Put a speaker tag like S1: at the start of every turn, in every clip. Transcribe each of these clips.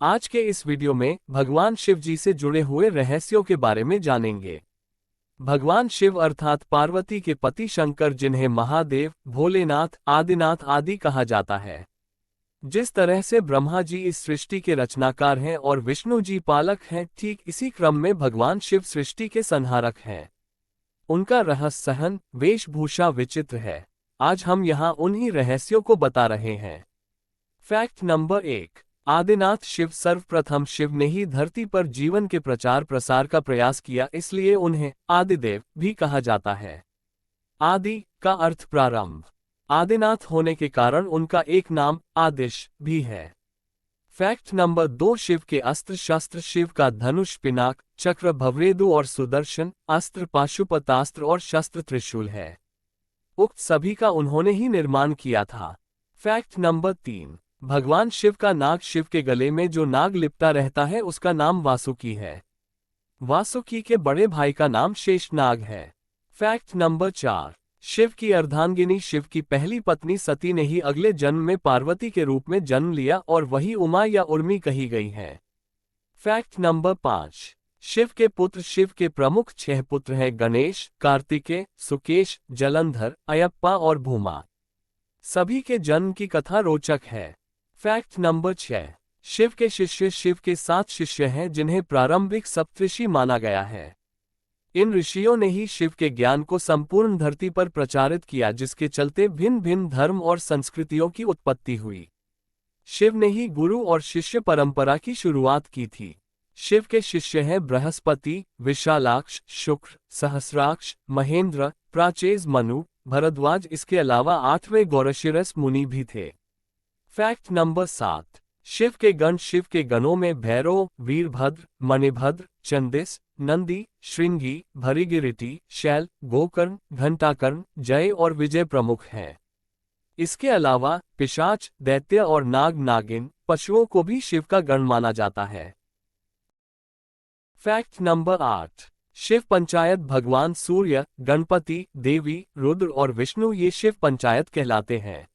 S1: आज के इस वीडियो में भगवान शिव जी से जुड़े हुए रहस्यों के बारे में जानेंगे। भगवान शिव अर्थात पार्वती के पति शंकर, जिन्हें महादेव, भोलेनाथ, आदिनाथ आदि कहा जाता है। जिस तरह से ब्रह्मा जी इस सृष्टि के रचनाकार हैं और विष्णु जी पालक हैं, ठीक इसी क्रम में भगवान शिव सृष्टि के संहारक हैं। उनका रहस्य सहन, वेशभूषा विचित्र है। आज हम यहाँ उन्हीं रहस्यों को बता रहे हैं। Fact number 1। आदिनाथ शिव। सर्वप्रथम शिव ने ही धरती पर जीवन के प्रचार प्रसार का प्रयास किया, इसलिए उन्हें आदिदेव भी कहा जाता है। आदि का अर्थ प्रारंभ। आदिनाथ होने के कारण उनका एक नाम आदिश भी है। Fact number 2। शिव के अस्त्र शस्त्र। शिव का धनुष, पिनाक, चक्र, भवरेदु और सुदर्शन अस्त्र, पाशुपतास्त्र और शस्त्र त्रिशूल है। उक्त सभी का उन्होंने ही निर्माण किया था। Fact number 3। भगवान शिव का नाग। शिव के गले में जो नाग लिपटा रहता है उसका नाम वासुकी है। वासुकी के बड़े भाई का नाम शेषनाग है। Fact number 4। शिव की अर्धांगिनी। शिव की पहली पत्नी सती ने ही अगले जन्म में पार्वती के रूप में जन्म लिया और वही उमा या उर्मी कही गई है। Fact number 5। शिव के पुत्र। शिव के प्रमुख 6 पुत्र हैं: गणेश, कार्तिकेय, सुकेश, जलंधर, अयप्पा और भूमा। सभी के जन्म की कथा रोचक है। Fact number 6। शिव के शिष्य। शिव के 7 शिष्य हैं जिन्हें प्रारंभिक सप्तऋषि माना गया है। इन ऋषियों ने ही शिव के ज्ञान को संपूर्ण धरती पर प्रचारित किया, जिसके चलते भिन्न भिन्न धर्म और संस्कृतियों की उत्पत्ति हुई। शिव ने ही गुरु और शिष्य परंपरा की शुरुआत की थी। शिव के शिष्य हैं बृहस्पति, विशालाक्ष, शुक्र, सहस्राक्ष, महेंद्र, प्राचेज, मनु, भरद्वाज। इसके अलावा 8वें गौरशिरस मुनि भी थे। Fact number 7। शिव के गण। शिव के गणों में भैरव, वीरभद्र, मणिभद्र, चंदिस, नंदी, श्रृंगी, भृगिरिटी, शैल, गोकर्ण, घंटाकर्ण, जय और विजय प्रमुख हैं। इसके अलावा पिशाच, दैत्य और नाग नागिन पशुओं को भी शिव का गण माना जाता है। Fact number 8। शिव पंचायत। भगवान सूर्य, गणपति, देवी, रुद्र और विष्णु ये शिव पंचायत कहलाते हैं।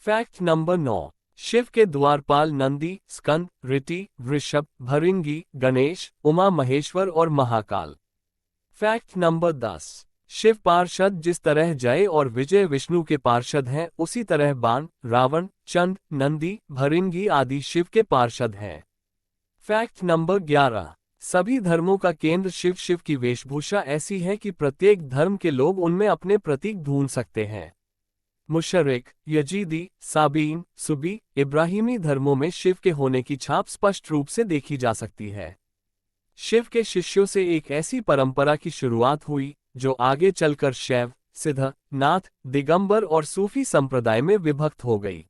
S1: Fact number 9। शिव के द्वारपाल नंदी, स्कंद, ऋति, वृषभ, भृंगी, गणेश, उमा महेश्वर और महाकाल। Fact number 10। शिव पार्षद। जिस तरह जय और विजय विष्णु के पार्षद हैं, उसी तरह बाण, रावण, चंड, नंदी, भृंगी आदि शिव के पार्षद हैं। Fact number 11। सभी धर्मों का केंद्र शिव। शिव की वेशभूषा ऐसी है कि प्रत्येक धर्म के लोग उनमें अपने प्रतीक ढूंढ सकते हैं। मुशर्रिक, यजीदी, साबीन, सुबी, इब्राहिमी धर्मों में शिव के होने की छाप स्पष्ट रूप से देखी जा सकती है। शिव के शिष्यों से एक ऐसी परंपरा की शुरुआत हुई जो आगे चलकर शैव, सिद्ध, नाथ, दिगंबर और सूफी संप्रदाय में विभक्त हो गई।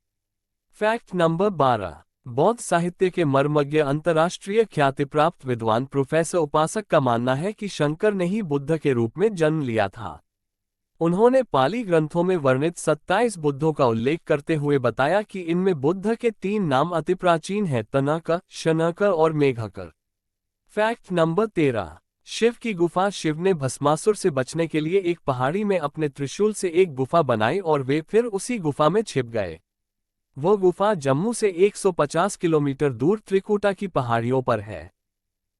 S1: Fact number 12। बौद्ध साहित्य के मर्मज्ञ, अंतर्राष्ट्रीय ख्याति प्राप्त विद्वान प्रोफेसर उपासक का मानना है कि शंकर ने ही बुद्ध के रूप में जन्म लिया था। उन्होंने पाली ग्रंथों में वर्णित 27 बुद्धों का उल्लेख करते हुए बताया कि इनमें बुद्ध के 3 नाम अति प्राचीन हैं: तनक, शनक और मेघक। Fact number 13। शिव की गुफा। शिव ने भस्मासुर से बचने के लिए एक पहाड़ी में अपने त्रिशूल से एक गुफा बनाई और वे फिर उसी गुफा में छिप गए। वो गुफा जम्मू से 150 किलोमीटर दूर त्रिकुटा की पहाड़ियों पर है।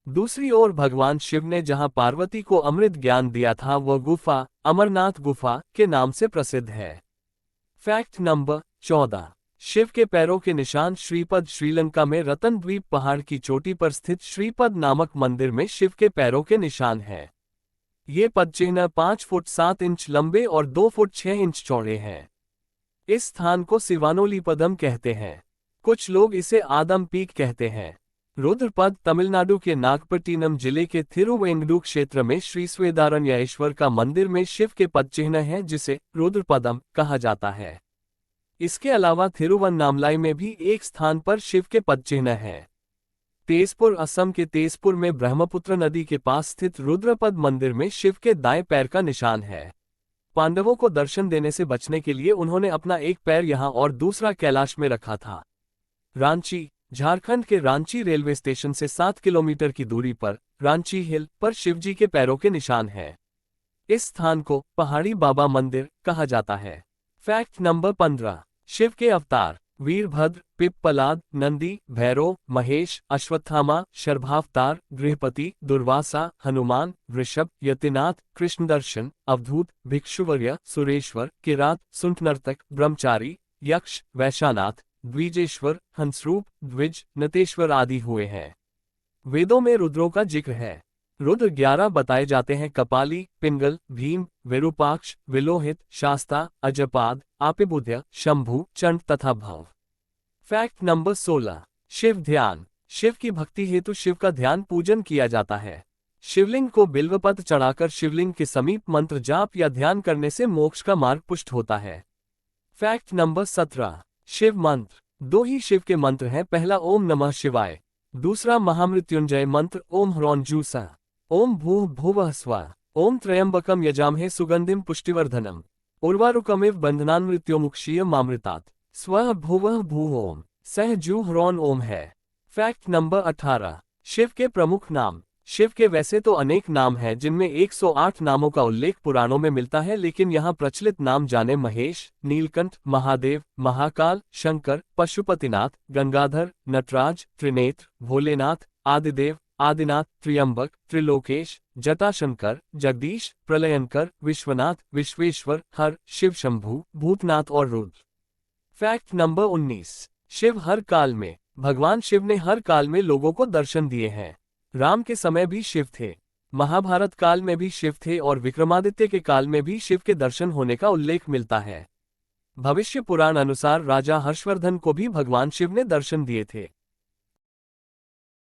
S1: दूसरी ओर भगवान शिव ने जहां पार्वती को अमृत ज्ञान दिया था, वह गुफा अमरनाथ गुफा के नाम से प्रसिद्ध है। Fact number 14। शिव के पैरों के निशान। श्रीपद। श्रीलंका में रतन द्वीप पहाड़ की चोटी पर स्थित श्रीपद नामक मंदिर में शिव के पैरों के निशान हैं। ये पदचिह्न 5 फुट 7 इंच लंबे और 2 फुट 6 इंच चौड़े हैं। इस स्थान को सिवानोलीपदम कहते हैं। कुछ लोग इसे आदम पीक कहते हैं। रुद्रपद तमिलनाडु के नागपट्टिनम जिले के थिरुवेंगडू क्षेत्र में श्री स्वेदारण्येश्वर का मंदिर में शिव के पदचिह्न है, जिसे रुद्रपदम कहा जाता है। इसके अलावा थिरुवन्नामलाई में भी एक स्थान पर शिव के पदचिह्न हैं। तेजपुर। असम के तेजपुर में ब्रह्मपुत्र नदी के पास स्थित रुद्रपद मंदिर में शिव के दाएं पैर का निशान है। पांडवों को दर्शन देने से बचने के लिए उन्होंने अपना एक पैर यहां और दूसरा कैलाश में रखा था। रांची। झारखंड के रांची रेलवे स्टेशन से 7 किलोमीटर की दूरी पर रांची हिल पर शिवजी के पैरों के निशान हैं। इस स्थान को पहाड़ी बाबा मंदिर कहा जाता है। Fact number 15। शिव के अवतार। वीरभद्र, पिप्पलाद, नंदी, भैरव, महेश, अश्वत्थामा, शर्भावतार, गृहपति, दुर्वासा, हनुमान, वृषभ, यतिनाथ, कृष्णदर्शन, अवधूत, भिक्षुवर्य, सुरेश्वर, किरात, सुंठनर्तक, ब्रह्मचारी, यक्ष, वैशानाथ, द्विजेश्वर, हंसरूप, द्विज, नतेश्वर आदि हुए हैं। वेदों में रुद्रों का जिक्र है। रुद्र 11 बताए जाते हैं: कपाली, पिंगल, भीम, विरूपाक्ष, विलोहित, शास्ता, अजपाद, आपिबुध्य, शंभु, चंड तथा भव। Fact number 16। शिव ध्यान। शिव की भक्ति हेतु शिव का ध्यान पूजन किया जाता है। शिवलिंग को बिल्वपत्र चढ़ाकर शिवलिंग के समीप मंत्र जाप या ध्यान करने से मोक्ष का मार्ग पुष्ट होता है। Fact number 17। शिव मंत्र। दो ही शिव के मंत्र हैं। पहला ओम नमः शिवाय, दूसरा महामृत्युंजय मंत्र ओम ह्रौंजूसा, ओम भूः भुवः स्वः, ओम त्र्यंबकम यजामहे सुगंधिम पुष्टिवर्धनम, उर्वारुकमिव बंधनान्मृत्योमुक्षीय मामृतात्, स्वः भुवः भूः ओम सह जू ह्रौन ओम है। Fact number 18। शिव के प्रमुख नाम। शिव के वैसे तो अनेक नाम हैं, जिनमें 108 नामों का उल्लेख पुराणों में मिलता है, लेकिन यहाँ प्रचलित नाम जाने: महेश, नीलकंठ, महादेव, महाकाल, शंकर, पशुपतिनाथ, गंगाधर, नटराज, त्रिनेत्र, भोलेनाथ, आदिदेव, आदिनाथ, त्र्यंबक, त्रिलोकेश, जटाशंकर, जगदीश, प्रलयंकर, विश्वनाथ, विश्वेश्वर, हर, शिव शंभु, भूतनाथ और रुद्र। Fact number 19। शिव हर काल में। भगवान शिव ने हर काल में लोगों को दर्शन दिए हैं। राम के समय भी शिव थे, महाभारत काल में भी शिव थे और विक्रमादित्य के काल में भी शिव के दर्शन होने का उल्लेख मिलता है। भविष्य पुराण अनुसार राजा हर्षवर्धन को भी भगवान शिव ने दर्शन दिए थे।